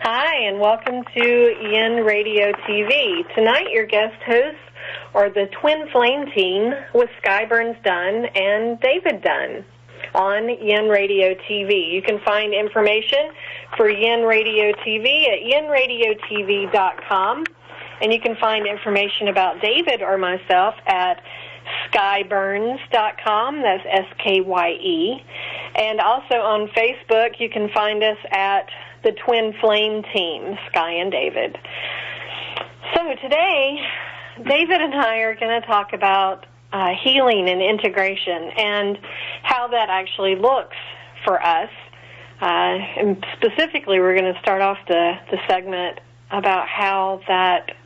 Hi, and welcome to Yin Radio TV. Tonight, your guest hosts are the Twin Flame team with Skye Burns Dunn and David Dunn on Yin Radio TV. You can find information for Yin Radio TV at yinradiotv.com, and you can find information about David or myself at skyeburns.com. That's SKYE. And also on Facebook, you can find us at the Twin Flame team, Skye and David. So today, David and I are going to talk about healing and integration and how that actually looks for us. And specifically, we're going to start off the segment about how that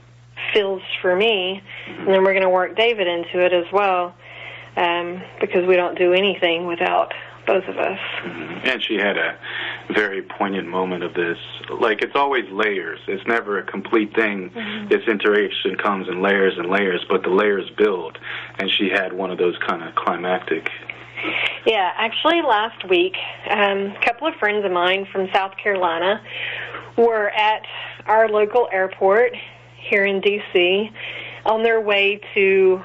feels for me, and then we're going to work David into it as well, because we don't do anything without both of us. And she had a very poignant moment of this. Like, it's always layers. It's never a complete thing. This interaction comes in layers and layers, but the layers build, and she had one of those kind of climactic. Yeah, actually last week, a couple of friends of mine from South Carolina were at our local airport here in D.C. on their way to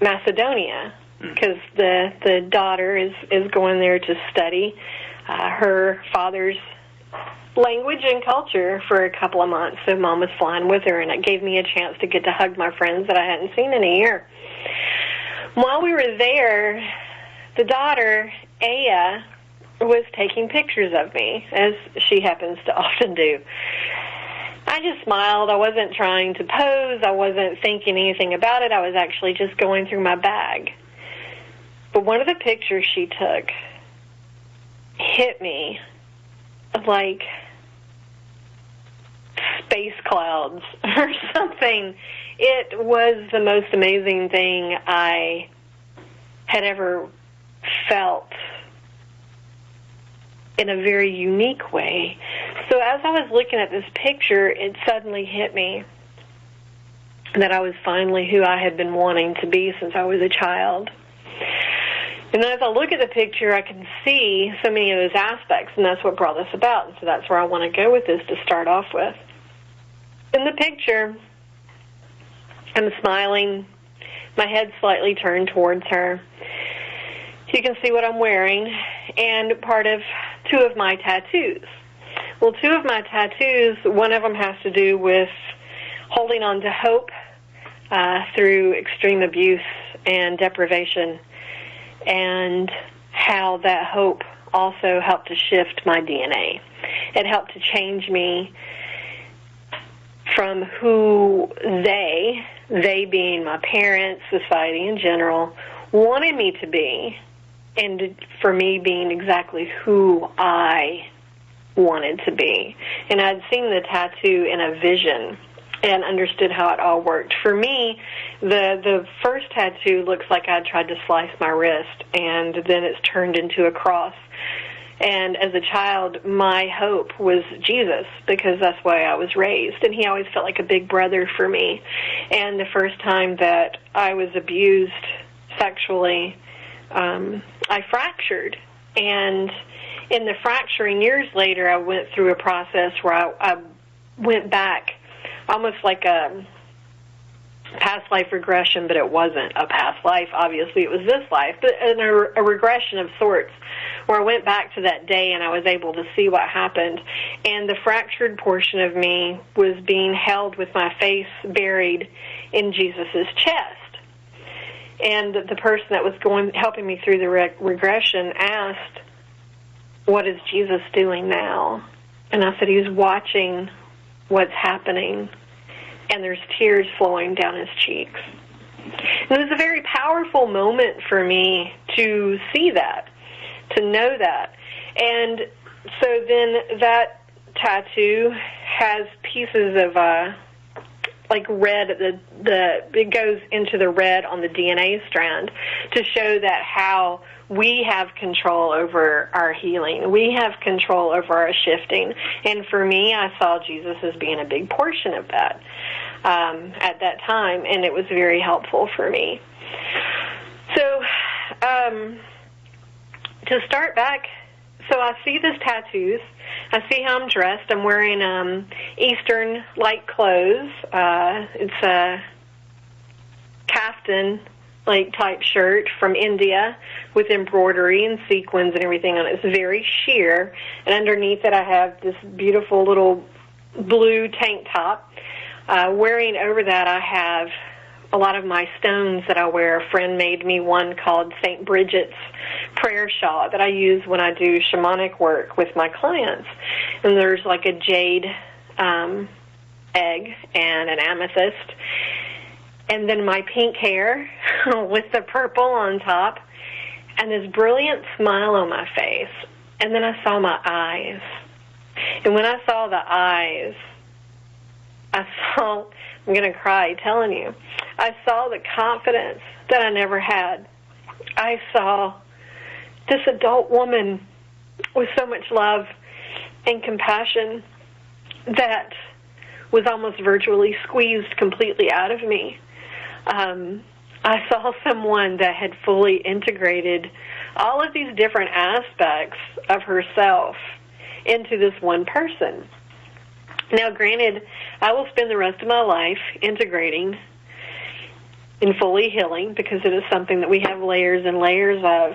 Macedonia, because the daughter is going there to study her father's language and culture for a couple of months. So Mom was flying with her, and it gave me a chance to get to hug my friends that I hadn't seen in a year. While we were there, the daughter, Aya, was taking pictures of me, as she happens to often do. I just smiled. I wasn't trying to pose. I wasn't thinking anything about it. I was actually just going through my bag. But one of the pictures she took hit me like space clouds or something. It was the most amazing thing I had ever felt in a very unique way. So as I was looking at this picture, it suddenly hit me that I was finally who I had been wanting to be since I was a child. And as I look at the picture, I can see so many of those aspects, and that's what brought this about. And so that's where I want to go with this to start off with. In the picture, I'm smiling, my head slightly turned towards her. You can see what I'm wearing, and part of two of my tattoos. Well, two of my tattoos, one of them has to do with holding on to hope through extreme abuse and deprivation, and how that hope also helped to shift my DNA. It helped to change me from who they being my parents, society in general, wanted me to be, and for me being exactly who I wanted to be. And I'd seen the tattoo in a vision and understood how it all worked. For me, the first tattoo looks like I tried to slice my wrist, and then it's turned into a cross. And as a child, my hope was Jesus, because that's why I was raised. And he always felt like a big brother for me. And the first time that I was abused sexually, I fractured. And in the fracturing years later, I went through a process where I went back, almost like a past life regression, but it wasn't a past life. Obviously, it was this life, but a regression of sorts, where I went back to that day and I was able to see what happened. And the fractured portion of me was being held with my face buried in Jesus' chest. And the person that was helping me through the regression asked, "What is Jesus doing now?" And I said, "He's watching what's happening." And there's tears flowing down his cheeks. And it was a very powerful moment for me to see that, to know that. And so then that tattoo has pieces of like red, it goes into the red on the DNA strand to show that how we have control over our healing. We have control over our shifting. And for me, I saw Jesus as being a big portion of that at that time, and it was very helpful for me. So to start back, so I see these tattoos. I see how I'm dressed. I'm wearing Eastern light clothes. It's a kaftan type shirt from India with embroidery and sequins and everything on it. It's very sheer, and underneath it I have this beautiful little blue tank top. Wearing over that, I have a lot of my stones that I wear. A friend made me one called St. Bridget's prayer shawl that I use when I do shamanic work with my clients. And there's like a jade egg and an amethyst. And then my pink hair with the purple on top, and this brilliant smile on my face. And then I saw my eyes. And when I saw the eyes, I saw, I'm going to cry telling you, I saw the confidence that I never had. I saw this adult woman with so much love and compassion that was almost virtually squeezed completely out of me. I saw someone that had fully integrated all of these different aspects of herself into this one person. Now, granted, I will spend the rest of my life integrating and fully healing because it is something that we have layers and layers of.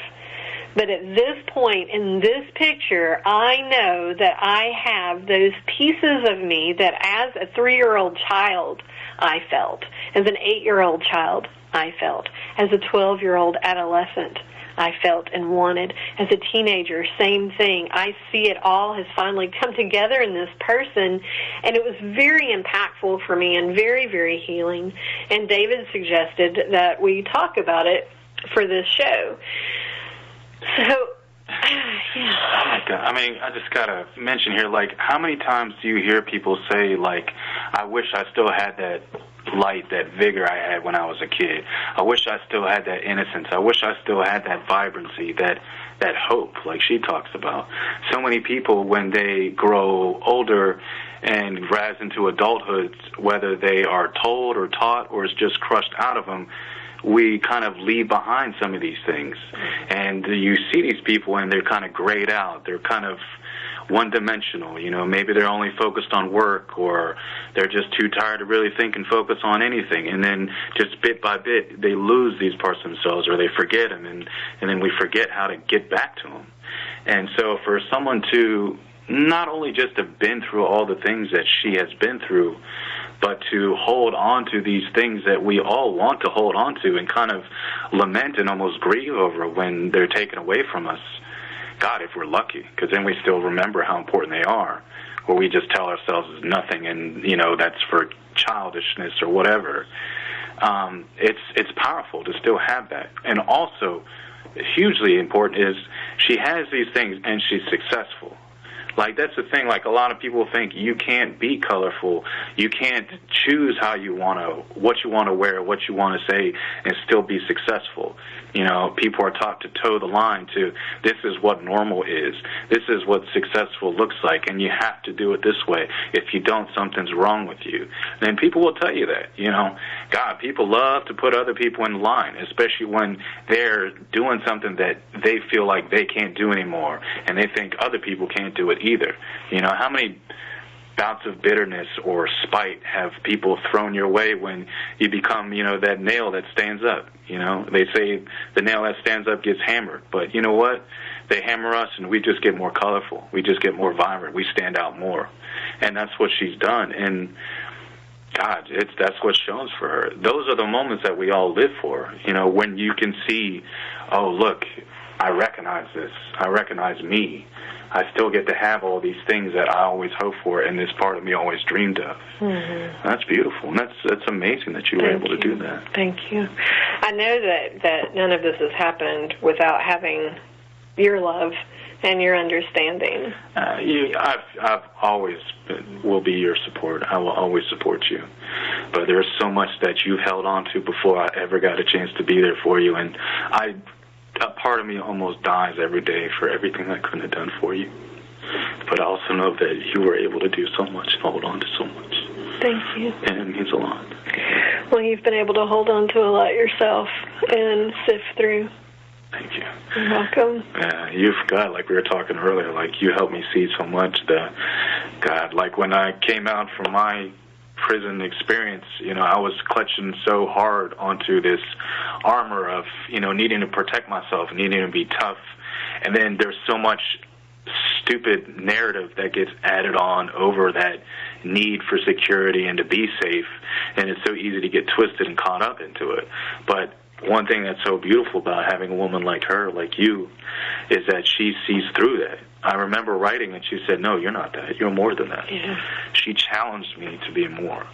But at this point in this picture, I know that I have those pieces of me that as a 3-year-old child I felt, as an 8-year-old child I felt, as a 12-year-old adolescent I felt and wanted, as a teenager, same thing. I see it all has finally come together in this person, and it was very impactful for me and very, very healing. And David suggested that we talk about it for this show. So, yeah. Oh my God. I mean, I just gotta mention here, how many times do you hear people say, I wish I still had that light, that vigor I had when I was a kid. I wish I still had that innocence. I wish I still had that vibrancy, that hope, like she talks about. So many people, when they grow older and rise into adulthood, whether they are told or taught or it's just crushed out of them, we kind of leave behind some of these things. And you see these people and they're kind of grayed out. They're kind of one-dimensional. Maybe they're only focused on work, or they're just too tired to really think and focus on anything. And then just bit by bit, they lose these parts of themselves, or they forget them, and then we forget how to get back to them. And so for someone to not only just have been through all the things that she has been through, but to hold on to these things that we all want to hold on to and kind of lament and almost grieve over when they're taken away from us. God, if we're lucky, because then we still remember how important they are, or we just tell ourselves it's nothing and, that's for childishness or whatever. It's powerful to still have that. And also, hugely important is she has these things and she's successful. That's the thing. A lot of people think you can't be colorful. You can't choose what you want to wear, what you want to say, and still be successful. People are taught to toe the line to this is what normal is. This is what successful looks like, and you have to do it this way. If you don't, something's wrong with you. And people will tell you that. God, people love to put other people in line, especially when they're doing something that they feel like they can't do anymore, and they think other people can't do it either. How many bouts of bitterness or spite have people thrown your way when you become, that nail that stands up? They say the nail that stands up gets hammered, but you know what? They hammer us and we just get more colorful. We just get more vibrant. We stand out more. And that's what she's done. And God, that's what shows for her. Those are the moments that we all live for, when you can see, oh, look, I recognize this. I recognize me. I still get to have all these things that I always hope for and this part of me always dreamed of. Mm-hmm. That's beautiful. And that's amazing that you were able to do that. Thank you. I know that none of this has happened without having your love and your understanding. I've always will be your support. I will always support you. But there's so much that you've held on to before I ever got a chance to be there for you. And a part of me almost dies every day for everything I couldn't have done for you. But I also know that you were able to do so much and hold on to so much. Thank you. And it means a lot. Well, you've been able to hold on to a lot yourself and sift through Thank you. You're welcome. You forgot, like we were talking earlier, like you helped me see so much. God, like when I came out from my prison experience, I was clutching so hard onto this armor of, needing to protect myself, needing to be tough. And then there's so much stupid narrative that gets added on over that need for security and to be safe. And it's so easy to get twisted and caught up into it. But one thing that's so beautiful about having a woman like her, like you, is that she sees through that. I remember writing and she said, no, you're not that. You're more than that. Yeah. She challenged me to be more.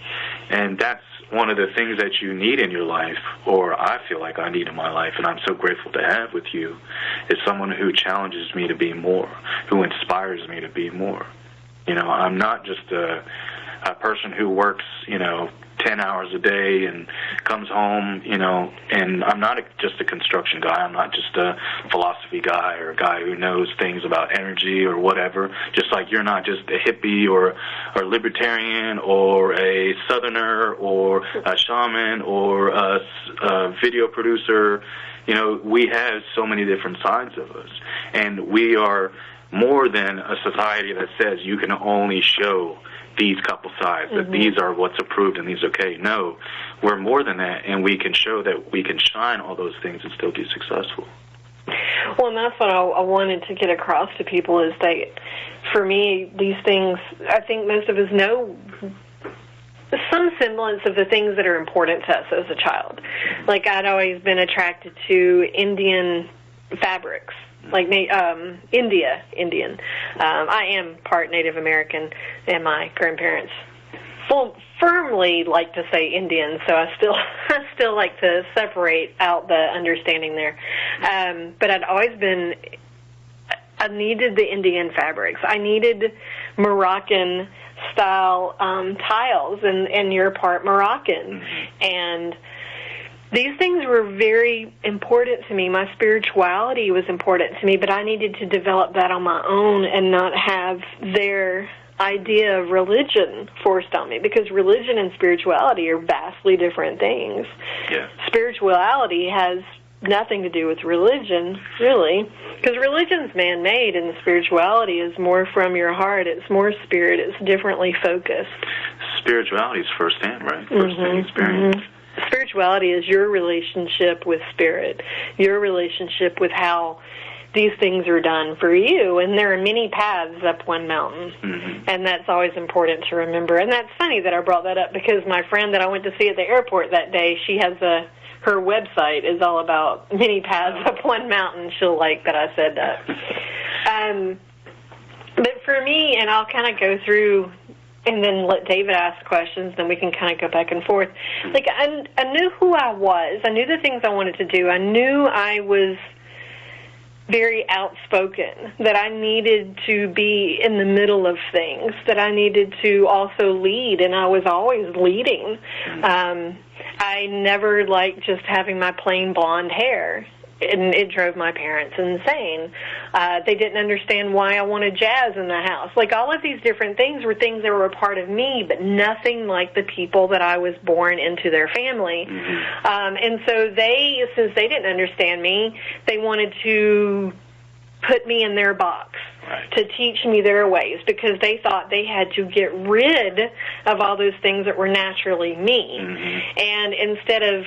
And that's one of the things that you need in your life, or I feel like I need in my life, and I'm so grateful to have with you, is someone who challenges me to be more, who inspires me to be more. I'm not just a person who works, 10 hours a day and comes home, and I'm not just a construction guy. I'm not just a philosophy guy or a guy who knows things about energy or whatever, just like you're not just a hippie or libertarian or a southerner or a shaman or a video producer. We have so many different sides of us, and we are more than a society that says you can only show these couple sides, that these are what's approved and these okay. No, we're more than that, and we can show that we can shine all those things and still be successful. Well, and that's what I wanted to get across to people is that, for me, these things, I think most of us know some semblance of the things that are important to us as a child. Like, I'd always been attracted to Indian fabrics. Like Indian. I am part Native American, and my grandparents firmly like to say Indian, so I still like to separate out the understanding there. But I needed the Indian fabrics. I needed Moroccan style tiles, and you're part Moroccan, and these things were very important to me. My spirituality was important to me, but I needed to develop that on my own and not have their idea of religion forced on me, because religion and spirituality are vastly different things. Yeah. Spirituality has nothing to do with religion, really, because religion's man-made and spirituality is more from your heart. It's more spirit. It's differently focused. Spirituality is firsthand, right? First-hand experience. Mm-hmm. Spirituality is your relationship with spirit, your relationship with how these things are done for you. And there are many paths up one mountain, and that's always important to remember. And that's funny that I brought that up, because my friend that I went to see at the airport that day, she has her website is all about many paths up one mountain. She'll like that I said that. But for me, and I'll kind of go through and then let David ask questions, then we can kind of go back and forth. Like, I knew who I was. I knew the things I wanted to do. I knew I was very outspoken, that I needed to be in the middle of things, that I needed to also lead, and I was always leading. I never liked just having my plain blonde hair. And it drove my parents insane. They didn't understand why I wanted jazz in the house. Like, all of these different things were things that were a part of me, but nothing like the people that I was born into their family. And so since they didn't understand me, they wanted to put me in their box, to teach me their ways, because they thought they had to get rid of all those things that were naturally me. And instead of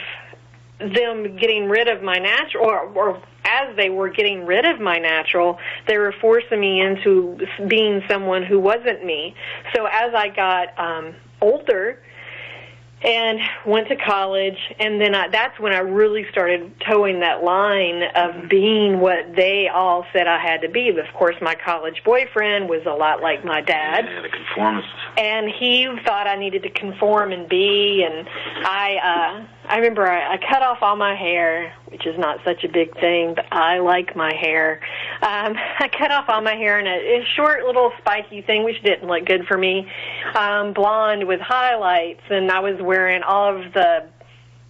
them getting rid of my natural, or as they were getting rid of my natural, they were forcing me into being someone who wasn't me. So as I got older and went to college, and then that's when I really started towing that line of being what they all said I had to be. But of course, my college boyfriend was a lot like my dad. Yeah, the conformist. And he thought I needed to conform and be, and I remember I cut off all my hair, which is not such a big thing, but I like my hair. I cut off all my hair in a short little spiky thing, which didn't look good for me, blonde with highlights, and I was wearing all of the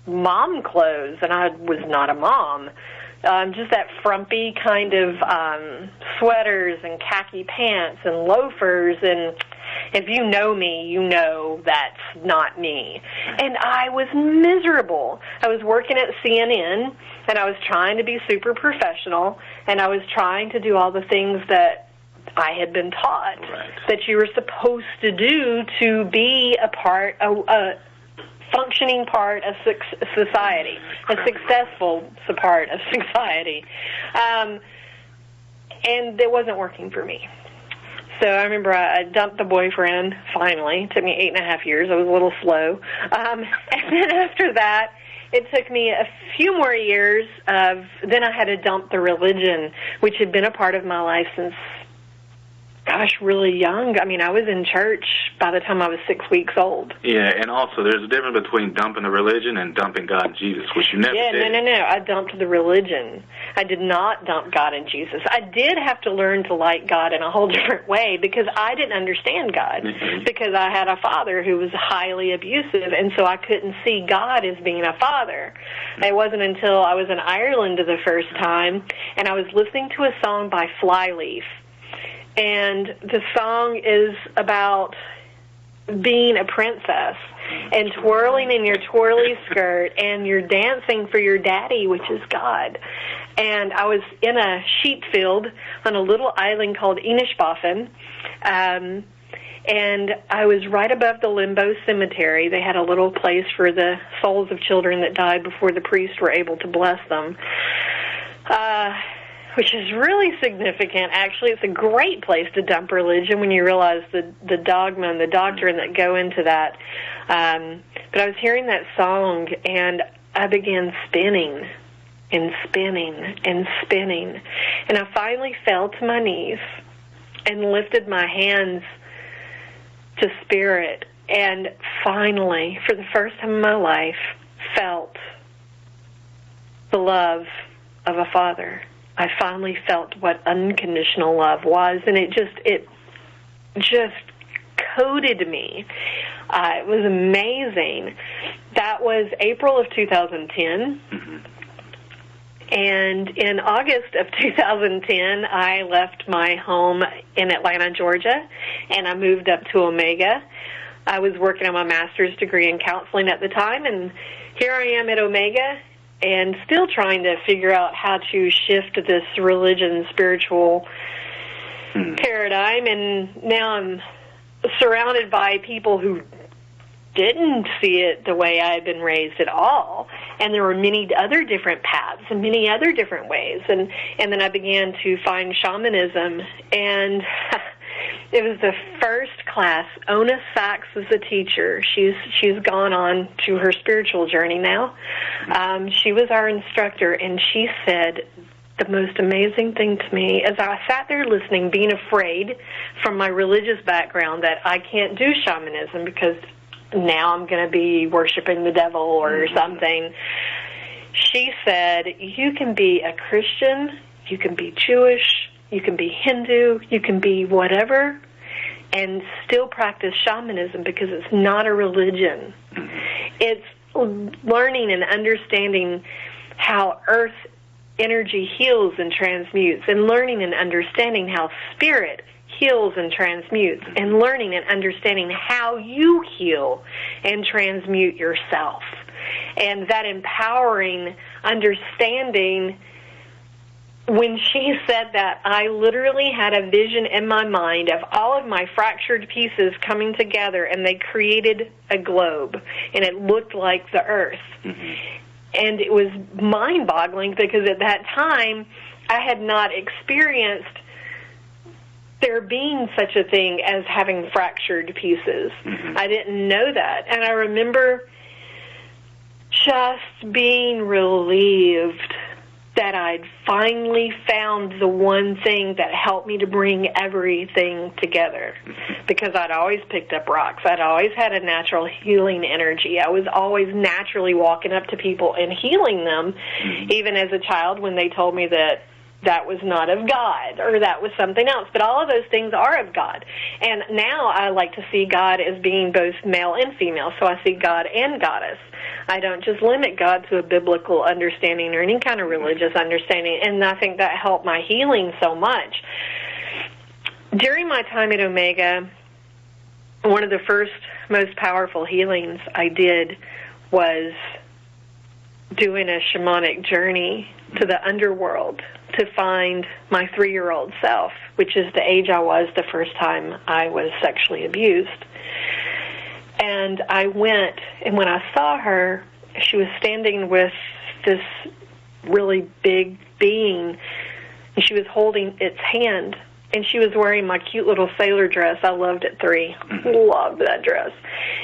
mom clothes, and I was not a mom. Just that frumpy kind of sweaters and khaki pants and loafers, and If you know me, you know that's not me. And I was miserable. I was working at CNN, and I was trying to be super professional, and I was trying to do all the things that I had been taught that you were supposed to do to be a functioning part of society, a successful part of society. And it wasn't working for me. So I remember I dumped the boyfriend, finally. It took me 8.5 years. I was a little slow. And then after that, it took me a few more years then I had to dump the religion, which had been a part of my life since, really young. I mean, I was in church by the time I was 6 weeks old. Yeah, and also there's a difference between dumping the religion and dumping God and Jesus, which you never did. No. I dumped the religion. I did not dump God and Jesus. I did have to learn to like God in a whole different way because I didn't understand God because I had a father who was highly abusive, and so I couldn't see God as being a father. It wasn't until I was in Ireland the first time, and I was listening to a song by Flyleaf. And the song is about being a princess and twirling in your twirly skirt, and you're dancing for your daddy, which is God. And I was in a sheep field on a little island called Inishbofin, and I was right above the Limbo Cemetery. They had a little place for the souls of children that died before the priests were able to bless them. Which is really significant, actually. It's a great place to dump religion when you realize the dogma and the doctrine that go into that. But I was hearing that song, and I began spinning and spinning and spinning. And I finally fell to my knees and lifted my hands to Spirit, and finally, for the first time in my life, felt the love of a father. I finally felt what unconditional love was, and it just coated me. It was amazing. That was April of 2010. And in August of 2010, I left my home in Atlanta, Georgia, and I moved up to Omega. I was working on my master's degree in counseling at the time, and here I am at Omega, and still trying to figure out how to shift this religion, spiritual paradigm. And now I'm surrounded by people who didn't see it the way I had been raised at all. And there were many other different paths and many other different ways. And then I began to find shamanism, and it was the first class. Ona Sachs was the teacher. She's gone on to her spiritual journey now. She was our instructor, and she said the most amazing thing to me as I sat there listening, being afraid from my religious background that I can't do shamanism because now I'm going to be worshiping the devil or something. She said, you can be a Christian, you can be Jewish, you can be Hindu, you can be whatever, and still practice shamanism because it's not a religion. It's learning and understanding how earth energy heals and transmutes, and learning and understanding how spirit heals and transmutes, and learning and understanding how you heal and transmute yourself. And that empowering understanding, when she said that, I literally had a vision in my mind of all of my fractured pieces coming together, and they created a globe, and it looked like the earth. And it was mind-boggling because at that time I had not experienced there being such a thing as having fractured pieces. I didn't know that. And I remember just being relieved that I'd finally found the one thing that helped me to bring everything together. Because I'd always picked up rocks. I'd always had a natural healing energy. I was always naturally walking up to people and healing them, even as a child when they told me that that was not of God or that was something else. But all of those things are of God. And now I like to see God as being both male and female. So I see God and goddess. I don't just limit God to a biblical understanding or any kind of religious understanding. And I think that helped my healing so much. During my time at Omega, one of the first most powerful healings I did was doing a shamanic journey to the underworld to find my 3-year-old self, which is the age I was the first time I was sexually abused. And I went, and when I saw her, she was standing with this really big being, and she was holding its hand, and she was wearing my cute little sailor dress I loved at 3. Loved that dress.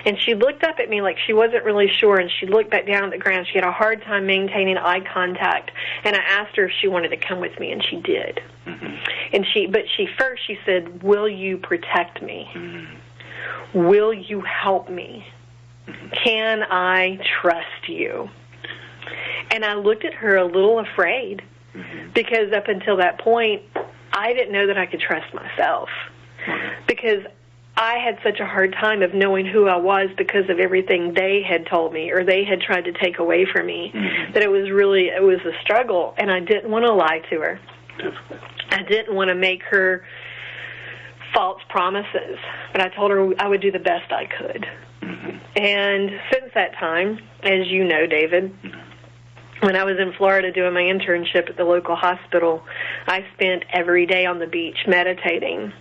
And she looked up at me like she wasn't really sure, and she looked back down at the ground. She had a hard time maintaining eye contact, and I asked her if she wanted to come with me, and she did. And she said, "Will you protect me? Will you help me? Can I trust you?" And I looked at her a little afraid, because up until that point, I didn't know that I could trust myself, because I had such a hard time of knowing who I was because of everything they had told me or they had tried to take away from me, that it was a struggle, and I didn't want to lie to her. I didn't want to make her false promises, but I told her I would do the best I could. And since that time, as you know, David, when I was in Florida doing my internship at the local hospital, I spent every day on the beach meditating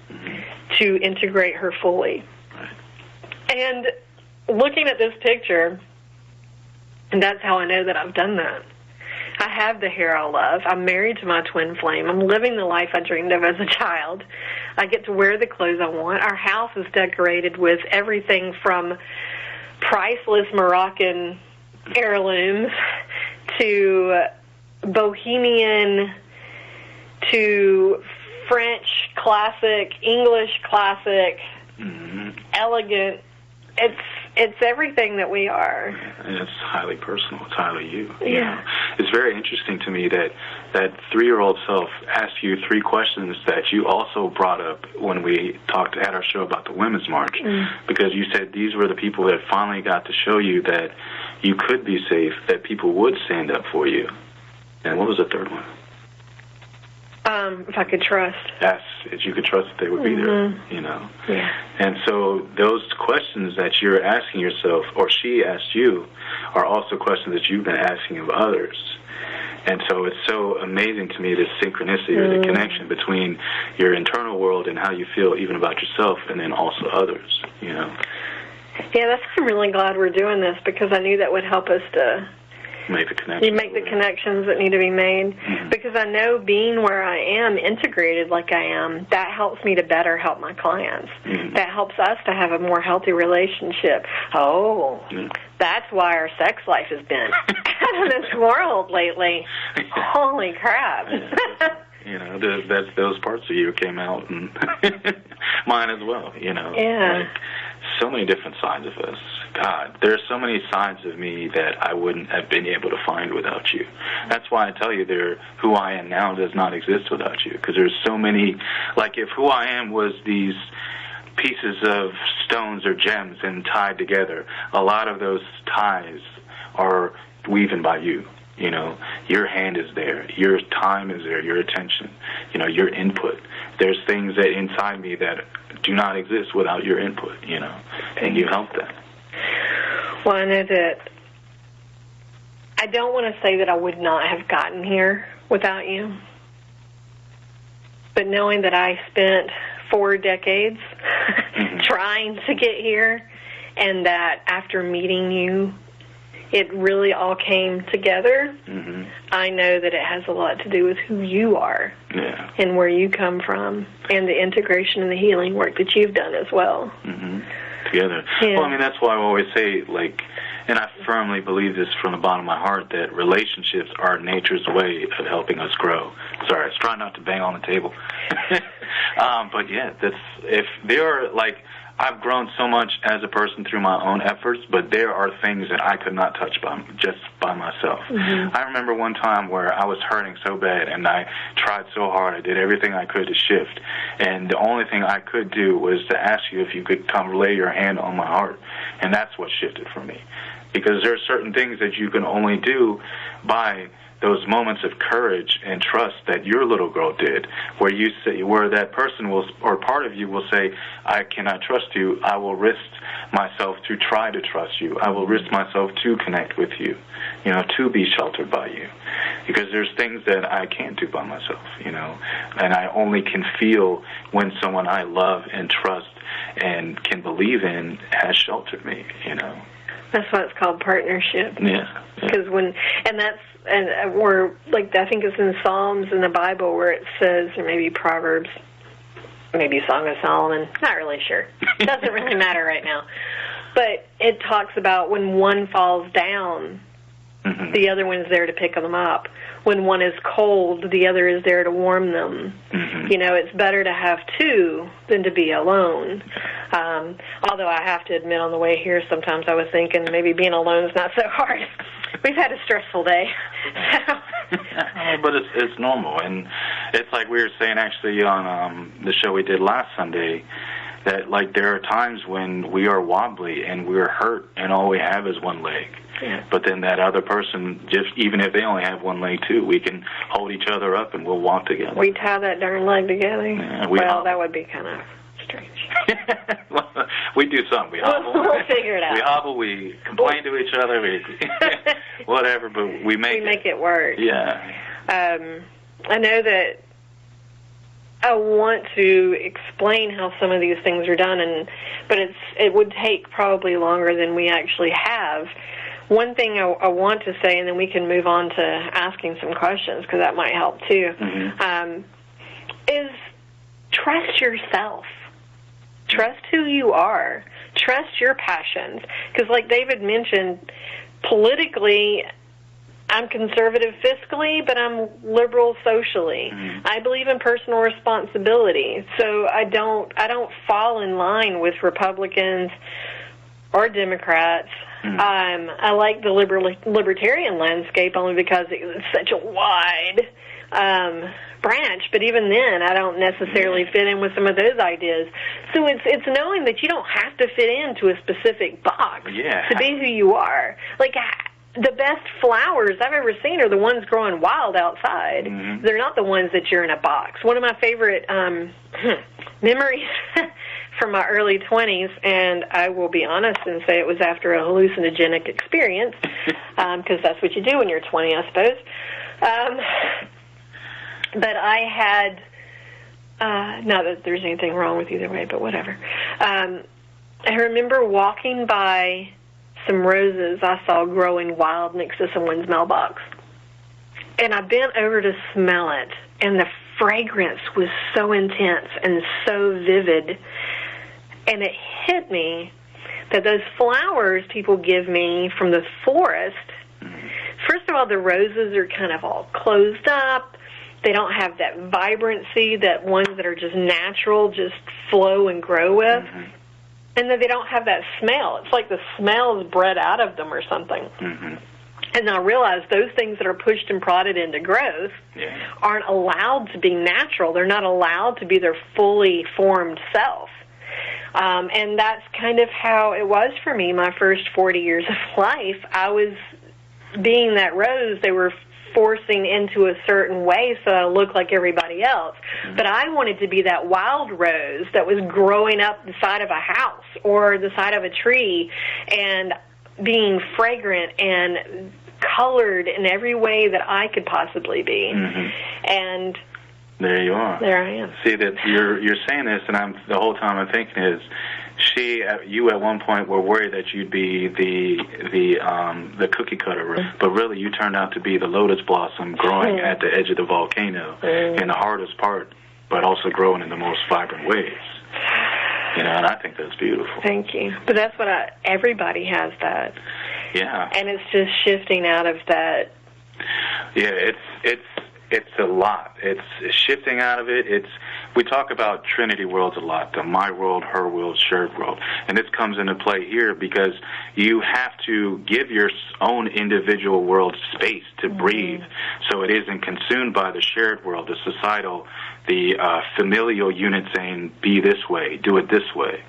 to integrate her fully. And looking at this picture, and that's how I know that I've done that. I have the hair I love. I'm married to my twin flame. I'm living the life I dreamed of as a child. I get to wear the clothes I want. Our house is decorated with everything from priceless Moroccan heirlooms to Bohemian to French classic, English classic, elegant. It's everything that we are. And it's highly personal. It's highly you. Yeah. You know? It's very interesting to me that 3-year-old self asked you 3 questions that you also brought up when we had our show about the Women's March, because you said these were the people that finally got to show you that you could be safe, that people would stand up for you. And what was the third one? If I could trust. Yes, if you could trust that they would be there, you know. Yeah. And so those questions that you're asking yourself, or she asked you, are also questions that you've been asking of others. And so it's so amazing to me, this synchronicity or the connection between your internal world and how you feel even about yourself, and then also others, you know. Yeah, that's why I'm really glad we're doing this, because I knew that would help us to make the connections. You make the connections that need to be made. Because I know being where I am, integrated like I am, that helps me to better help my clients. That helps us to have a more healthy relationship. That's why our sex life has been out of this world lately. Holy crap. You know, those parts of you came out, and mine as well, you know. Yeah. Like, so many different sides of us. God, there's so many sides of me that I wouldn't have been able to find without you. That's why I tell you who I am now does not exist without you, because there's so many, like if who I am was these pieces of stones or gems and tied together, a lot of those ties are woven by you. You know, your hand is there, your time is there, your attention, you know, your input. There's things that inside me that do not exist without your input, you know, and you help them. Well, I know that I don't want to say that I would not have gotten here without you, but knowing that I spent 4 decades trying to get here, and that after meeting you, it really all came together. I know that it has a lot to do with who you are and where you come from, and the integration and the healing work that you've done as well. Together. Yeah. Well, I mean, that's why I always say, like, and I firmly believe this from the bottom of my heart, that relationships are nature's way of helping us grow. Sorry, I was trying not to bang on the table. But yeah, if there are, like, I've grown so much as a person through my own efforts, but there are things that I could not touch just by myself. I remember one time where I was hurting so bad, and I tried so hard. I did everything I could to shift, and the only thing I could do was to ask you if you could come lay your hand on my heart, and that's what shifted for me. Because there are certain things that you can only do by those moments of courage and trust that your little girl did, where you say, where that person will, or part of you will say, I cannot trust you. I will risk myself to try to trust you. I will risk myself to connect with you, to be sheltered by you. Because there's things that I can't do by myself, and I only can feel when someone I love and trust and can believe in has sheltered me, That's why it's called partnership. Yeah. Because we're like, I think it's in Psalms in the Bible where it says, or maybe Proverbs, maybe Song of Solomon, not really sure. Doesn't really matter right now. But it talks about when one falls down, mm-hmm. the other one's there to pick them up. When one is cold, the other is there to warm them. Mm-hmm. It's better to have two than to be alone. Although I have to admit, on the way here, sometimes I was thinking maybe being alone is not so hard. We've had a stressful day. But it's normal. And it's like we were saying actually on the show we did last Sunday, that like there are times when we are wobbly and we're hurt and all we have is one leg. Yeah. But then that other person, just even if they only have one leg too, we can hold each other up and we'll walk together. We tie that darn leg together. Yeah, that would be kind of strange. Well, we do something. We hobble. We'll figure it out. We hobble. We complain to each other. Whatever, but we make it work. Yeah. I know that I want to explain how some of these things are done, but it would take probably longer than we actually have. One thing I want to say, and then we can move on to asking some questions, because that might help too, mm-hmm. Is trust yourself. Trust who you are. Trust your passions. Because like David mentioned, politically, I'm conservative fiscally, but I'm liberal socially. Mm-hmm. I believe in personal responsibility. So I don't fall in line with Republicans or Democrats. Mm-hmm. I like the libertarian landscape only because it's such a wide branch, but even then I don't necessarily fit in with some of those ideas. So it's knowing that you don't have to fit into a specific box to be who you are. Like, the best flowers I've ever seen are the ones growing wild outside. Mm-hmm. They're not the ones that you're in a box. One of my favorite memories from my early 20s, and I will be honest and say it was after a hallucinogenic experience, because that's what you do when you're 20, I suppose. But I had, not that there's anything wrong with either way, but whatever. I remember walking by some roses I saw growing wild next to someone's mailbox. And I bent over to smell it, and the fragrance was so intense and so vivid. And it hit me that those flowers people give me from the forest, first of all, the roses are kind of all closed up. They don't have that vibrancy that ones that are just natural just flow and grow with. Mm-hmm. And then they don't have that smell. It's like the smell is bred out of them or something. Mm-hmm. And I realized those things that are pushed and prodded into growth aren't allowed to be natural. They're not allowed to be their fully formed self. And that's kind of how it was for me my first 40 years of life. I was being that rose they were forcing into a certain way so that I looked like everybody else. Mm-hmm. But I wanted to be that wild rose that was growing up the side of a house or the side of a tree and being fragrant and colored in every way that I could possibly be. Mm-hmm. And there you are. There I am. See that you're saying this, and the whole time I'm thinking is, you at one point were worried that you'd be the cookie cutter, but really you turned out to be the lotus blossom growing at the edge of the volcano in the hardest part, but also growing in the most vibrant ways. And I think that's beautiful. Thank you. But that's what everybody has that. Yeah. And it's just shifting out of that. Yeah, it's a lot. It's shifting out of it. We talk about Trinity worlds a lot, the my world, her world, shared world. And this comes into play here because you have to give your own individual world space to breathe so it isn't consumed by the shared world, the societal, the familial unit saying, be this way, do it this way.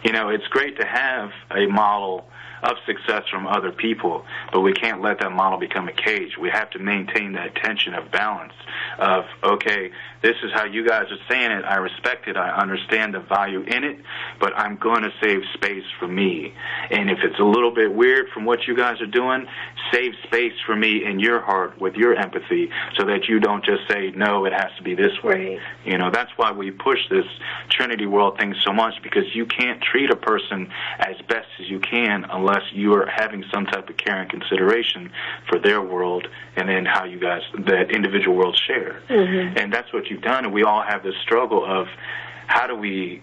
It's great to have a model of success from other people, but we can't let that model become a cage. We have to maintain that tension of balance of, okay, this is how you guys are saying it. I respect it. I understand the value in it, but I'm going to save space for me. And if it's a little bit weird from what you guys are doing, save space for me in your heart with your empathy so that you don't just say, no, it has to be this way. Right. That's why we push this Trinity world thing so much, because you can't treat a person as best as you can unless you are having some type of care and consideration for their world and then how you guys, that individual world share. Mm-hmm. And that's what you've done, and we all have this struggle of how do we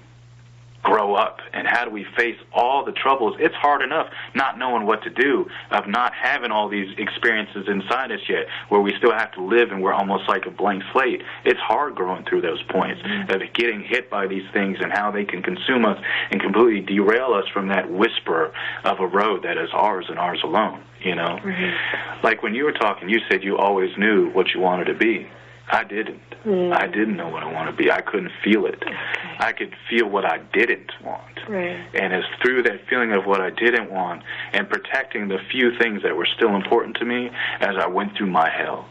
grow up and how do we face all the troubles. It's hard enough not knowing what to do, of not having all these experiences inside us yet, where we still have to live and we're almost like a blank slate. It's hard growing through those points of getting hit by these things and how they can consume us and completely derail us from that whisper of a road that is ours and ours alone, Mm-hmm. Like when you were talking, you said you always knew what you wanted to be. I didn't. I didn't know what I want to be. I couldn't feel it. Okay. I could feel what I didn't want. Right. And it's through that feeling of what I didn't want and protecting the few things that were still important to me as I went through my hell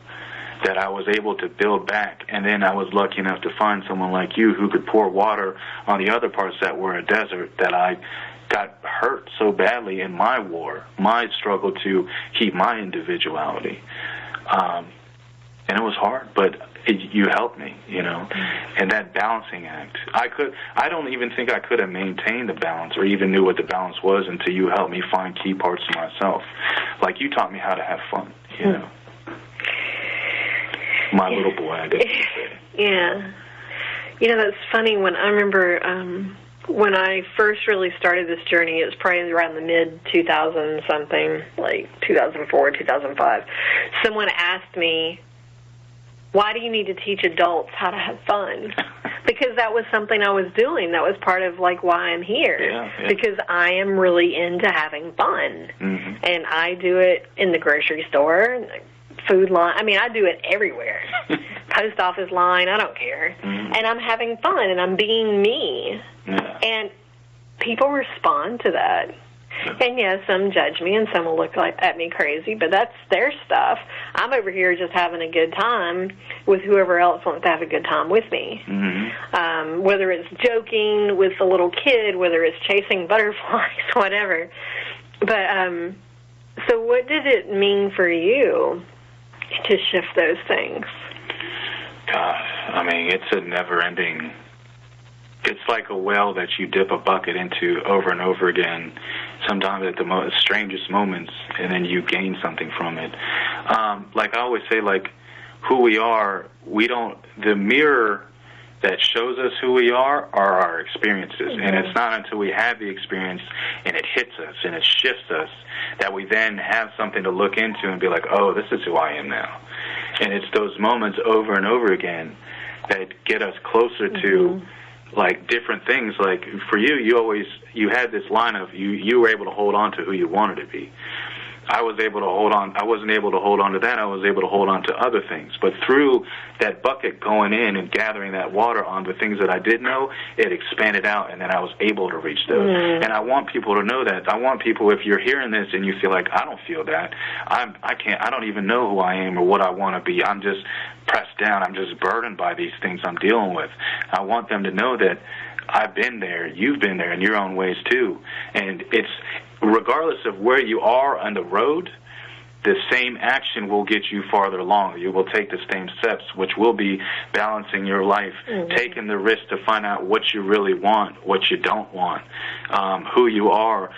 that I was able to build back. And then I was lucky enough to find someone like you who could pour water on the other parts that were a desert that I got hurt so badly in my war, my struggle to keep my individuality. And it was hard, but you helped me, and that balancing act. I don't even think I could have maintained the balance or even knew what the balance was until you helped me find key parts of myself. Like you taught me how to have fun, My little boy, I guess you could say. Yeah. That's funny. When I remember when I first really started this journey, it was probably around the mid-2000 something, like 2004, 2005. Someone asked me, why do you need to teach adults how to have fun? Because that was something I was doing. That was part of, why I'm here. Yeah. Because I am really into having fun. Mm-hmm. And I do it in the grocery store, food line. I mean, I do it everywhere. Post office line, I don't care. Mm-hmm. And I'm having fun, and I'm being me. Yeah. And people respond to that. And yes, some judge me and some will look at me crazy, but that's their stuff. I'm over here just having a good time with whoever else wants to have a good time with me. Mm-hmm. Whether it's joking with the little kid, whether it's chasing butterflies, whatever. But so what did it mean for you to shift those things? God, I mean, it's a never-ending. It's like a well that you dip a bucket into over and over again, sometimes at the most strangest moments, and then you gain something from it. Like I always say, who we are, the mirror that shows us who we are our experiences. Mm-hmm. And it's not until we have the experience and it hits us and it shifts us that we then have something to look into and be like, oh, this is who I am now. And it's those moments over and over again that get us closer to different things. Like for you, you had this line of you were able to hold on to who you wanted to be. I was able to hold on. I wasn't able to hold on to that. I was able to hold on to other things. But through that bucket going in and gathering that water on the things that I did know, it expanded out, and then I was able to reach those. Mm. And I want people to know that. I want people, if you're hearing this and you feel like, I don't feel that, I don't even know who I am or what I want to be. I'm just pressed down. I'm just burdened by these things I'm dealing with. I want them to know that I've been there, you've been there in your own ways too. And it's regardless of where you are on the road, the same action will get you farther along. You will take the same steps, which will be balancing your life, taking the risk to find out what you really want, what you don't want, who you are,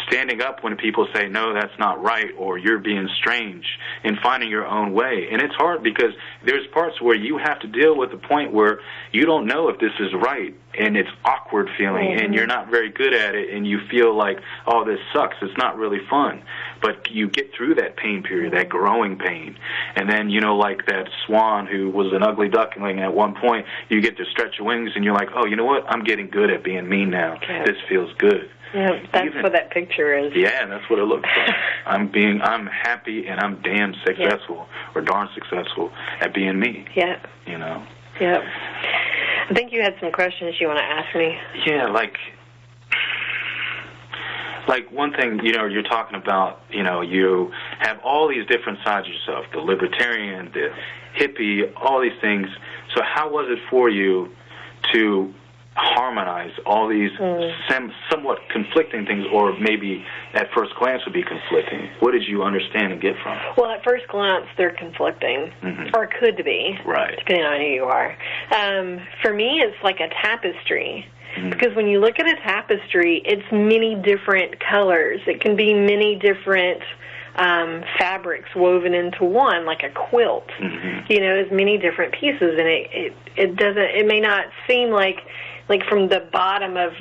standing up when people say, no, that's not right, or you're being strange, and finding your own way. And it's hard because there's parts where you have to deal with the point where you don't know if this is right, and it's awkward feeling, and you're not very good at it, and you feel like, oh, this sucks. It's not really fun. But you get through that pain period, that growing pain. And then, like that swan who was an ugly duckling at one point, you get to stretch your wings, and you're like, oh, you know what? I'm getting good at being mean now. Okay. This feels good. Yeah, that's what that picture is. Yeah, that's what it looks like. I'm happy and I'm damn successful or darn successful at being me. Yeah. Yeah. I think you had some questions you want to ask me. Yeah, Like one thing, you're talking about, you have all these different sides of yourself, the libertarian, the hippie, all these things. So how was it for you to harmonize all these somewhat conflicting things, or maybe at first glance would be conflicting? What did you understand and get from it? Well, at first glance, they're conflicting, or could be, right, depending on who you are. For me, it's like a tapestry. Because when you look at a tapestry, it's many different colors. It can be many different fabrics woven into one, like a quilt. It's many different pieces, and it doesn't. It may not seem like from the bottom of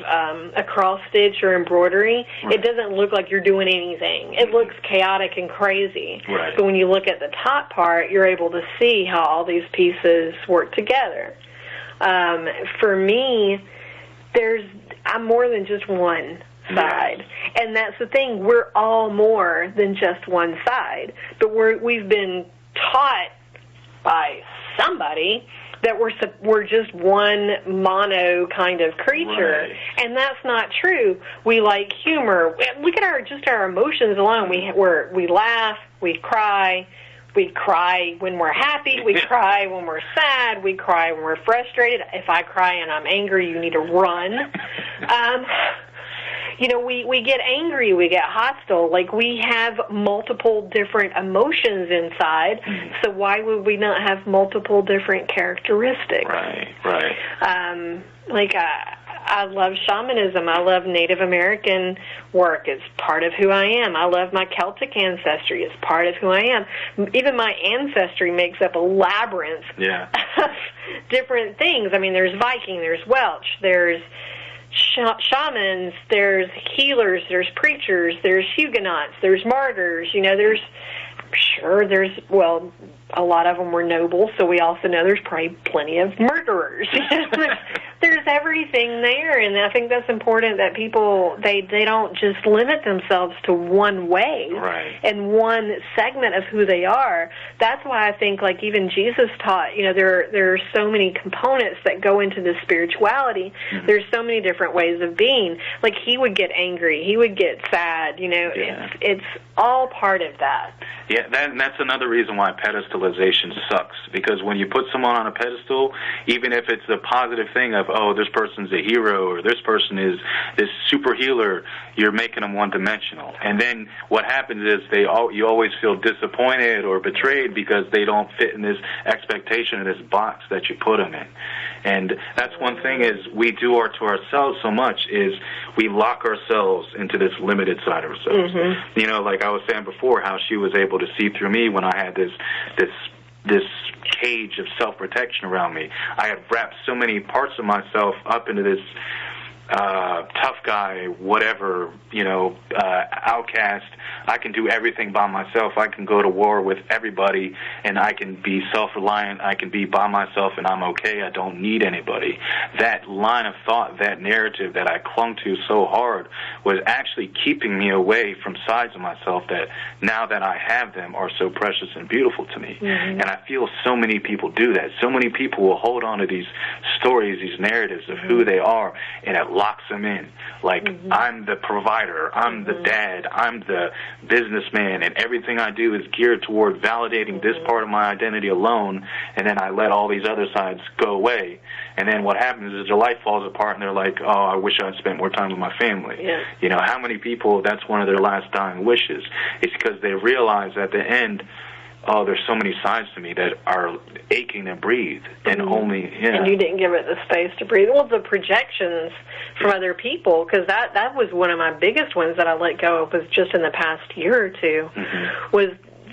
a cross stitch or embroidery, it doesn't look like you're doing anything. It looks chaotic and crazy. Right. But when you look at the top part, you're able to see how all these pieces work together. For me, I'm more than just one side. Yes. And that's the thing. We're all more than just one side. But we've been taught by somebody that we're just one mono kind of creature. Right. And that's not true. We like humor. Look at our emotions alone. We laugh, we cry. We cry when we're happy. We cry when we're sad. We cry when we're frustrated. If I cry and I'm angry, you need to run. We get angry. We get hostile. Like, we have multiple different emotions inside. So why would we not have multiple different characteristics? Right. I love shamanism. I love Native American work. It's part of who I am. I love my Celtic ancestry. It's part of who I am. Even my ancestry makes up a labyrinth of different things. I mean, there's Viking, there's Welsh, there's shamans, there's healers, there's preachers, there's Huguenots, there's martyrs. A lot of them were noble, so we also know there's probably plenty of murderers. There's everything there, and I think that's important that people, they don't just limit themselves to one way and one segment of who they are. That's why I think, like, even Jesus taught, there are so many components that go into this spirituality. There's so many different ways of being. Like, he would get angry. He would get sad. It's all part of that. Yeah, that's another reason why pedestalization sucks, because when you put someone on a pedestal, even if it's a positive thing of, oh, this person's a hero or this person is this super healer, you're making them one-dimensional. And then what happens is you always feel disappointed or betrayed because they don't fit in this expectation of this box that you put them in. And that's one thing is we do to ourselves so much is we lock ourselves into this limited side of ourselves. Like I was saying before, how she was able to see through me when I had this cage of self-protection around me. I had wrapped so many parts of myself up into this tough guy, whatever, outcast. I can do everything by myself. I can go to war with everybody, and I can be self-reliant. I can be by myself, and I'm okay. I don't need anybody. That line of thought, that narrative that I clung to so hard was actually keeping me away from sides of myself that, now that I have them, are so precious and beautiful to me. And I feel so many people do that. So many people will hold on to these stories, these narratives of who they are, and it locks them in. Like, I'm the provider, I'm the dad, I'm the businessman, and everything I do is geared toward validating this part of my identity alone, and then I let all these other sides go away. And then what happens is their life falls apart, and they're like, oh, I wish I'd spent more time with my family. How many people, that's one of their last dying wishes? It's because they realize at the end, oh, there's so many sides to me that are aching to breathe, and and you didn't give it the space to breathe. Well, the projections from other people, because that was one of my biggest ones that I let go of, was just in the past year or two, was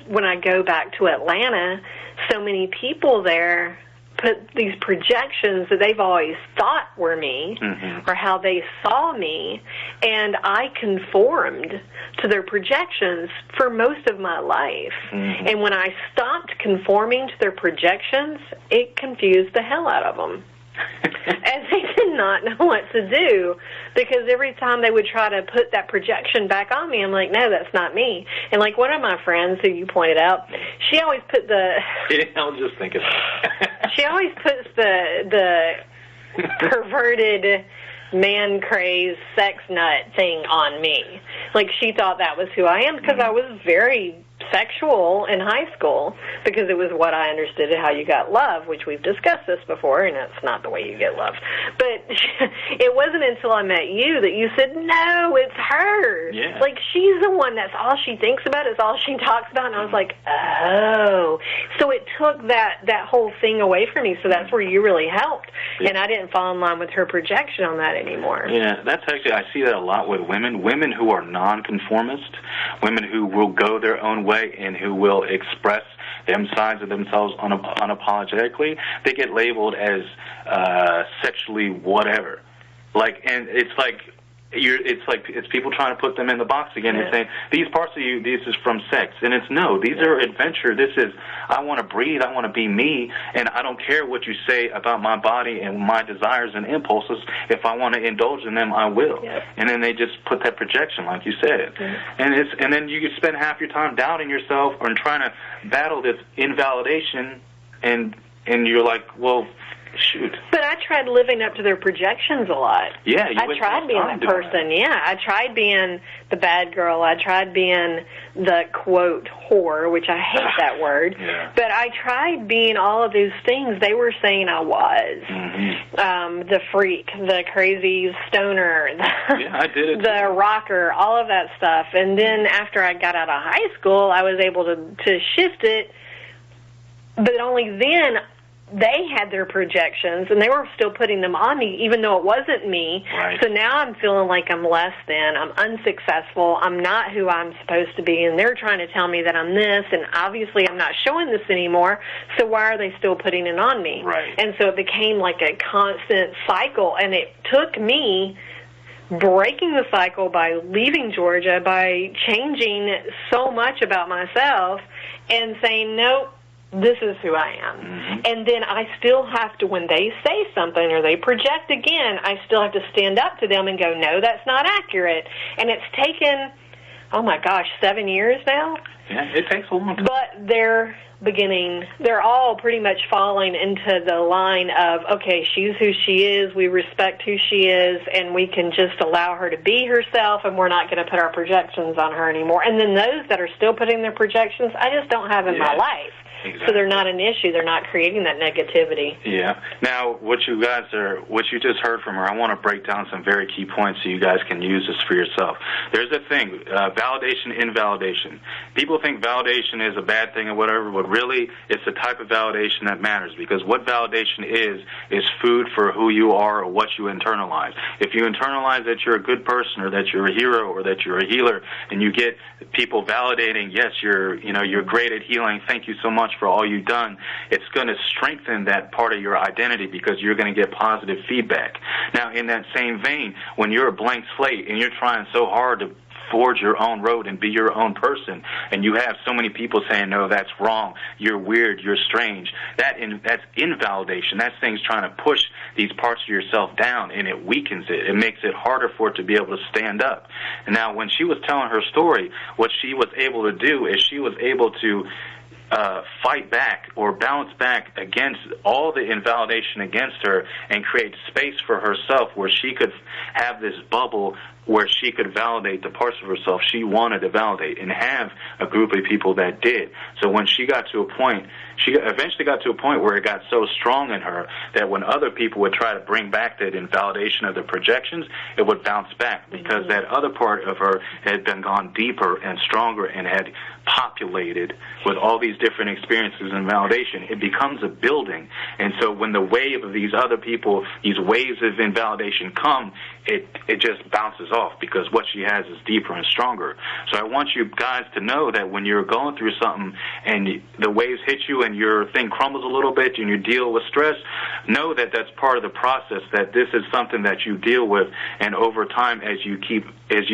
when I go back to Atlanta, so many people there put these projections that they've always thought were me, or how they saw me, and I conformed to their projections for most of my life. And when I stopped conforming to their projections, it confused the hell out of them. And they did not know what to do, because every time they would try to put that projection back on me, I'm like, no, that's not me. And like one of my friends who you pointed out, she always put I was just thinking she always puts the perverted man-crazed sex nut thing on me. Like, she thought that was who I am because I was very sexual in high school because it was what I understood how you got love, which we've discussed this before, and it's not the way you get love. But it wasn't until I met you that you said, no, it's her. Yeah. Like, she's the one that's all she thinks about, it's all she talks about. And I was like, oh. So it took that whole thing away from me, so that's where you really helped. Yeah. And I didn't fall in line with her projection on that anymore. Yeah, that's actually, I see that a lot with women who are nonconformist, women who will go their own way and who will express them sides of themselves unapologetically. They get labeled as sexually whatever. Like, and it's like it's people trying to put them in the box again and saying, these parts of you, this is from sex. And it's no, these are adventure. This is, I want to breathe, I want to be me, and I don't care what you say about my body and my desires and impulses. If I want to indulge in them, I will. Yep. And then they just put that projection, like you said. And then you spend half your time doubting yourself or trying to battle this invalidation, and you're like, well, shoot. But I tried living up to their projections a lot. Yeah, I tried being that person. Yeah, I tried being the bad girl. I tried being the, quote, whore, which I hate that word. Yeah. But I tried being all of those things they were saying I was. The freak, the crazy stoner, I did it the rocker, all of that stuff. And then after I got out of high school, I was able to shift it. But only then they had their projections, and they were still putting them on me, even though it wasn't me. Right. So now I'm feeling like I'm less than, I'm unsuccessful, I'm not who I'm supposed to be, and they're trying to tell me that I'm this, and obviously I'm not showing this anymore, so why are they still putting it on me? Right. And so it became like a constant cycle, and it took me breaking the cycle by leaving Georgia, by changing so much about myself, and saying, nope, this is who I am. And then I still have to, when they say something or they project again, I still have to stand up to them and go, no, that's not accurate. And it's taken, 7 years now. Yeah, it takes a long time. But they're all pretty much falling into the line of, okay, she's who she is, we respect who she is, and we can just allow her to be herself, and we're not going to put our projections on her anymore. And then those that are still putting their projections, I just don't have in my life. Exactly. So they're not an issue. They're not creating that negativity. Yeah. Now, what you just heard from her, I want to break down some very key points so you guys can use this for yourself. There's a thing, validation, invalidation. People think validation is a bad thing or whatever, but really it's the type of validation that matters, because what validation is food for who you are or what you internalize. If you internalize that you're a good person or that you're a hero or that you're a healer, and you get people validating, yes, you're great at healing, thank you so much for all you've done, it's going to strengthen that part of your identity because you're going to get positive feedback. Now, in that same vein, when you're a blank slate and you're trying so hard to forge your own road and be your own person, and you have so many people saying, no, that's wrong, you're weird, you're strange, that's invalidation. That's things trying to push these parts of yourself down, and it weakens it. It makes it harder for it to be able to stand up. And now, when she was telling her story, what she was able to do is she was able to fight back or bounce back against all the invalidation against her and create space for herself where she could have this bubble where she could validate the parts of herself she wanted to validate and have a group of people that did. So when she got to a point, she eventually got to a point where it got so strong in her that when other people would try to bring back that invalidation of the projections, it would bounce back because that other part of her had been gone deeper and stronger and had populated with all these different experiences and validation. It becomes a building. And so when the wave of these other people, these waves of invalidation come, it just bounces off because what she has is deeper and stronger. So I want you guys to know that when you're going through something and the waves hit you and your thing crumbles a little bit and you deal with stress, know that that's part of the process, that this is something that you deal with, and over time as you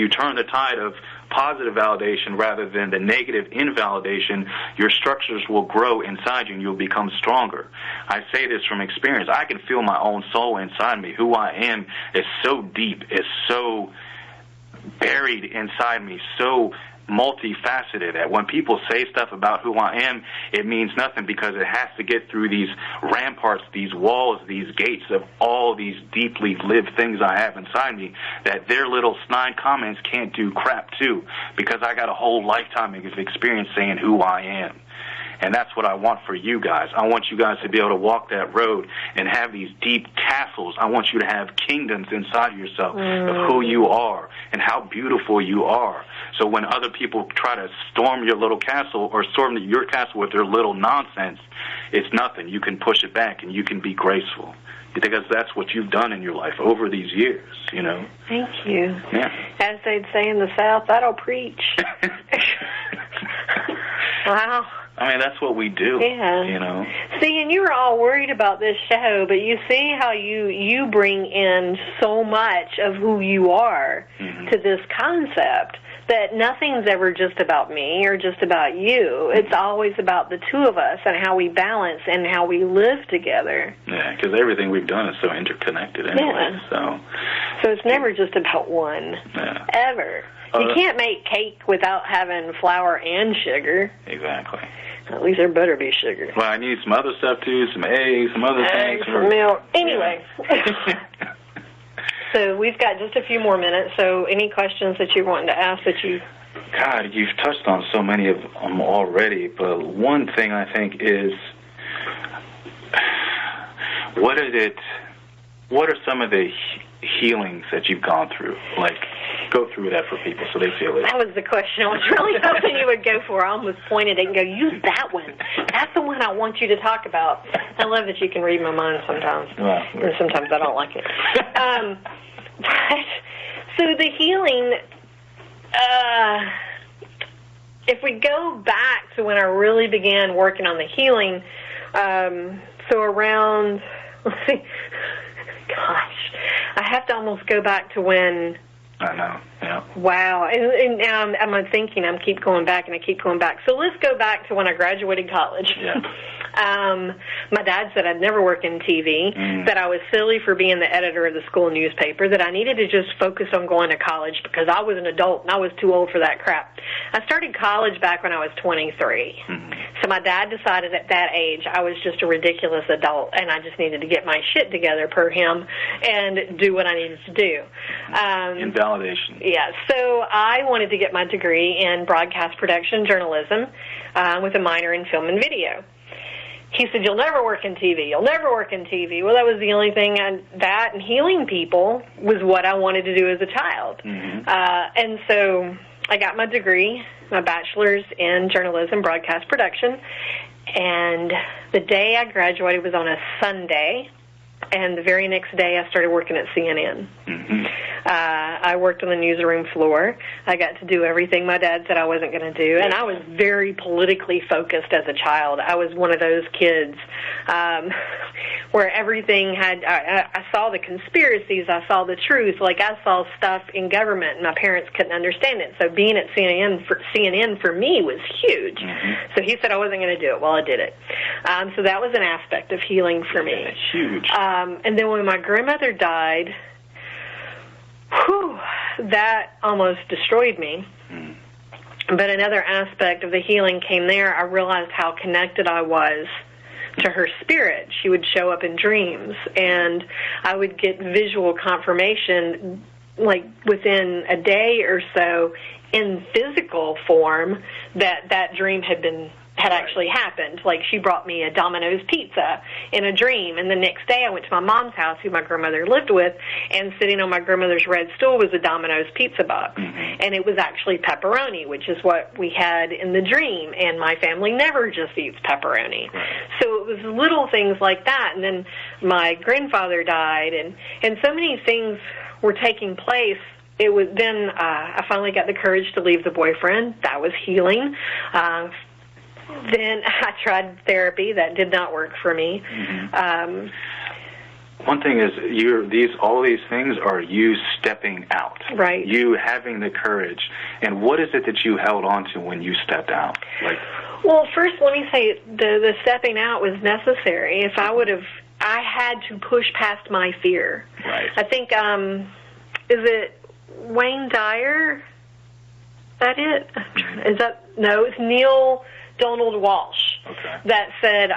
turn the tide of positive validation rather than the negative invalidation, your structures will grow inside you and you'll become stronger. I say this from experience. I can feel my own soul inside me. Who I am is so deep, is so buried inside me, so multifaceted. That when people say stuff about who I am, it means nothing because it has to get through these ramparts, these walls, these gates of all these deeply lived things I have inside me that their little snide comments can't do crap to, because I got a whole lifetime of experience saying who I am. And that's what I want for you guys. I want you guys to be able to walk that road and have these deep castles. I want you to have kingdoms inside of yourself of who you are and how beautiful you are. So when other people try to storm your little castle or storm your castle with their little nonsense, it's nothing. You can push it back and you can be graceful. Because that's what you've done in your life over these years, you know. Thank you. Yeah. As they'd say in the South, that'll preach. Wow. I mean, that's what we do, you know. See, and you were all worried about this show, but you see how you bring in so much of who you are to this concept, that nothing's ever just about me or just about you. It's always about the two of us and how we balance and how we live together. Yeah, because everything we've done is so interconnected anyway. So it's never just about one, ever. You can't make cake without having flour and sugar. Exactly. At least there better be sugar. Well, I need some other stuff, too, some eggs, some other things. Some milk. Anyway. So we've got just a few more minutes, so any questions that you want to ask that you... God, you've touched on so many of them already, but one thing I think is, what are some of the healings that you've gone through? Like, go through that for people so they feel it. That was the question I was really hoping you would go for. I almost pointed it and go, use that one. That's the one I want you to talk about. I love that you can read my mind sometimes. Well, and sometimes I don't like it. So the healing, if we go back to when I really began working on the healing, so around, let's see, gosh, I have to almost go back to when... I know, yeah. Wow. And now I'm thinking, I keep going back and I keep going back. So let's go back to when I graduated college. Yeah. My dad said I'd never work in TV, that I was silly for being the editor of the school newspaper, that I needed to just focus on going to college because I was an adult and I was too old for that crap. I started college back when I was 23. So my dad decided at that age I was just a ridiculous adult and I just needed to get my shit together per him and do what I needed to do. Invalidation. Yeah, so I wanted to get my degree in broadcast production journalism with a minor in film and video. He said, you'll never work in TV. You'll never work in TV. Well, that was the only thing, that and healing people was what I wanted to do as a child. And so I got my degree, my bachelor's in journalism, broadcast production, and the day I graduated was on a Sunday, and the very next day I started working at CNN. I worked on the newsroom floor. I got to do everything my dad said I wasn't going to do, and I was very politically focused as a child. I was one of those kids where everything had, I saw the conspiracies, I saw the truth, like I saw stuff in government, and my parents couldn't understand it. So being at CNN for me was huge. So he said I wasn't going to do it. Well, I did it. So that was an aspect of healing for me. Huge. And then when my grandmother died, that almost destroyed me. But another aspect of the healing came there. I realized how connected I was to her spirit. She would show up in dreams, and I would get visual confirmation, like within a day or so, in physical form, that that dream had actually happened. Like, she brought me a Domino's pizza in a dream, and the next day I went to my mom's house, who my grandmother lived with, and sitting on my grandmother's red stool was a Domino's pizza box. And it was actually pepperoni, which is what we had in the dream, and my family never just eats pepperoni. So it was little things like that. And then my grandfather died, and so many things were taking place. It was then I finally got the courage to leave the boyfriend. That was healing. Then I tried therapy. That did not work for me. One thing is, all these things are you stepping out. Right. You having the courage. And what is it that you held on to when you stepped out? Well, first, let me say the stepping out was necessary. If I would have, I had to push past my fear. Right. I think, is it Wayne Dyer? that it? Is that, no, it's Neil Donald Walsh. Okay. That said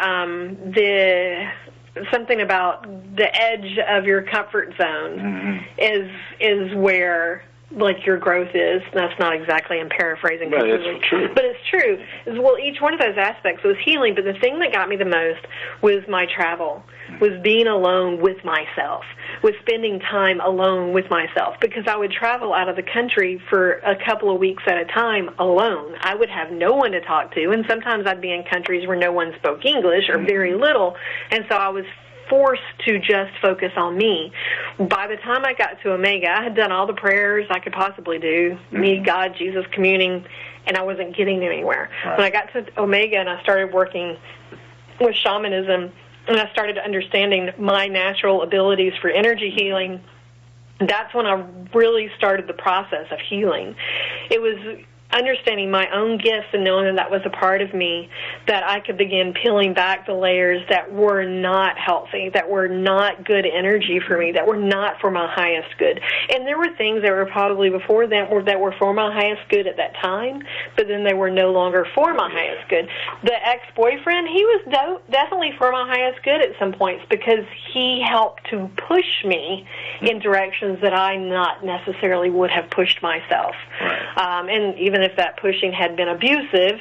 something about the edge of your comfort zone is where, like, your growth is. That's not exactly, I'm paraphrasing. But it's true. But it's true. Well, each one of those aspects was healing, but the thing that got me the most was my travel, was being alone with myself, was spending time alone with myself, because I would travel out of the country for a couple of weeks at a time alone. I would have no one to talk to, and sometimes I'd be in countries where no one spoke English or very little, and so I was forced to just focus on me. By the time I got to Omega, I had done all the prayers I could possibly do, me, God, Jesus, communing, and I wasn't getting anywhere. Right. When I got to Omega and I started working with shamanism, and I started understanding my natural abilities for energy healing, that's when I really started the process of healing. It was understanding my own gifts and knowing that that was a part of me, that I could begin peeling back the layers that were not healthy, that were not good energy for me, that were not for my highest good. And there were things that were probably before that were for my highest good at that time, but then they were no longer for my highest good. The ex-boyfriend, he was definitely for my highest good at some points, because he helped to push me in directions that I not necessarily would have pushed myself. Right. And even if that pushing had been abusive,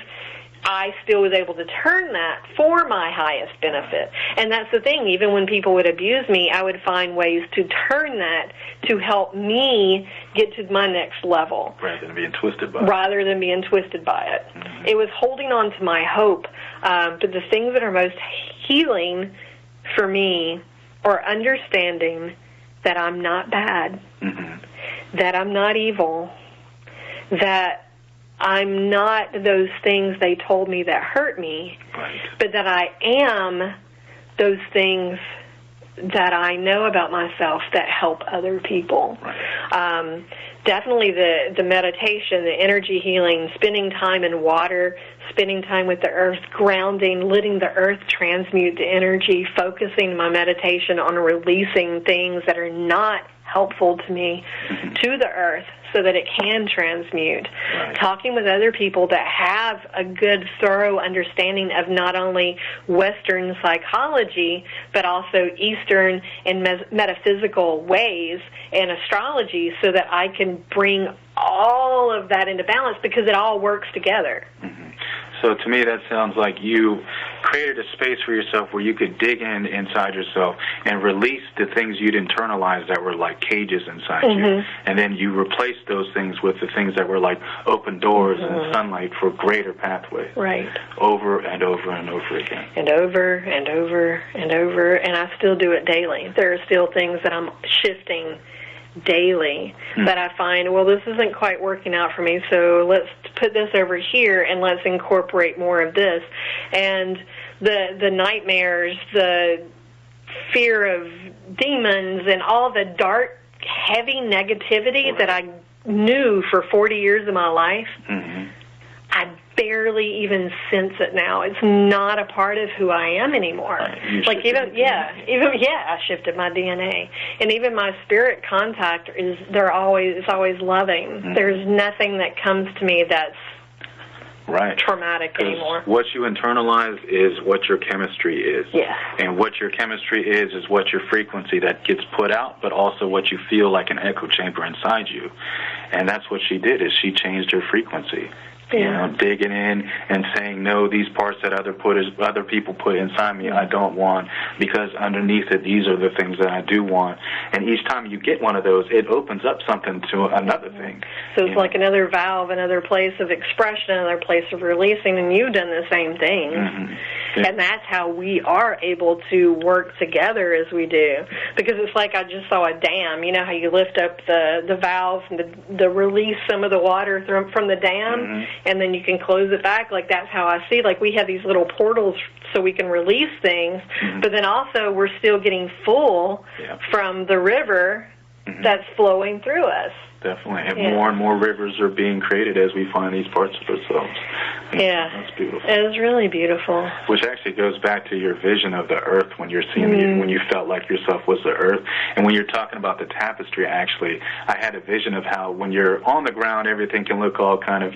I still was able to turn that for my highest benefit. And that's the thing. Even when people would abuse me, I would find ways to turn that to help me get to my next level. Rather than being twisted by it. It was holding on to my hope. But the things that are most healing for me are understanding that I'm not bad, that I'm not evil, that I'm not those things they told me that hurt me, but that I am those things that I know about myself that help other people. Definitely the meditation, the energy healing, spending time in water, spending time with the earth, grounding, letting the earth transmute the energy, focusing my meditation on releasing things that are not helpful to me to the earth so that it can transmute. Talking with other people that have a good, thorough understanding of not only Western psychology, but also Eastern and metaphysical ways and astrology, so that I can bring all of that into balance, because it all works together. So to me, that sounds like you created a space for yourself where you could dig inside yourself and release the things you'd internalized that were like cages inside you. And then you replaced those things with the things that were like open doors and sunlight for greater pathways. Over and over and over again. And over and over and over. And I still do it daily. There are still things that I'm shifting daily that I find, well, this isn't quite working out for me, so let's put this over here and let's incorporate more of this. And the nightmares, the fear of demons, and all the dark, heavy negativity that I knew for 40 years of my life, I barely even sense it now. It's not a part of who I am anymore. Like I shifted my DNA, and even my spirit contact is always loving. There's nothing that comes to me that's traumatic anymore. What you internalize is what your chemistry is. And what your chemistry is what your frequency that gets put out, but also what you feel like an echo chamber inside you. And that's what she did, is she changed her frequency. You know, digging in and saying, no, these parts that other people put inside me, I don't want, because underneath it, these are the things that I do want. And each time you get one of those, it opens up something to another thing. So it's like another valve, another place of expression, another place of releasing, and you've done the same thing. And that's how we are able to work together as we do. Because it's like I just saw a dam. You know how you lift up the valve and the release some of the water from the dam? And then you can close it back. Like, that's how I see. Like, we have these little portals so we can release things, but then also we're still getting full from the river that's flowing through us. Definitely. And more rivers are being created as we find these parts of ourselves. That's beautiful. It was really beautiful. Which actually goes back to your vision of the earth when you're seeing when you felt like yourself was the earth. And when you're talking about the tapestry, actually, I had a vision of how when you're on the ground, everything can look all kind of,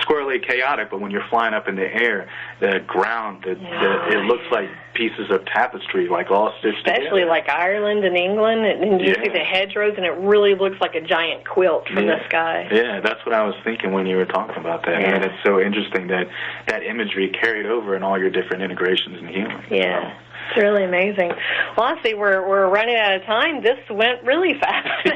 squirrely, chaotic, but when you're flying up in the air, the ground, it looks like pieces of tapestry, like all stitched together. Especially like Ireland and England, and you see the hedgerows, and it really looks like a giant quilt from the sky. Yeah, that's what I was thinking when you were talking about that. And it's so interesting that that imagery carried over in all your different integrations and healing. Yeah. It's really amazing. Well, I see we're running out of time. This went really fast.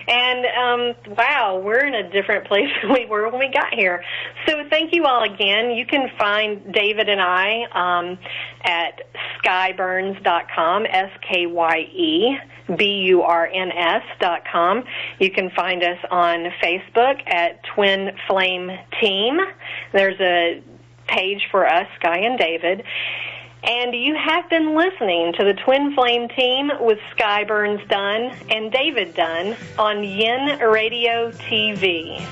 And, wow, we're in a different place than we were when we got here. So thank you all again. You can find David and I at skyeburns.com, SKYEBURNS.com. You can find us on Facebook at Twin Flame Team. There's a page for us, Skye and David. And you have been listening to the Twin Flame Team with Skye Burns Dunn and David Dunn on Yin Radio TV.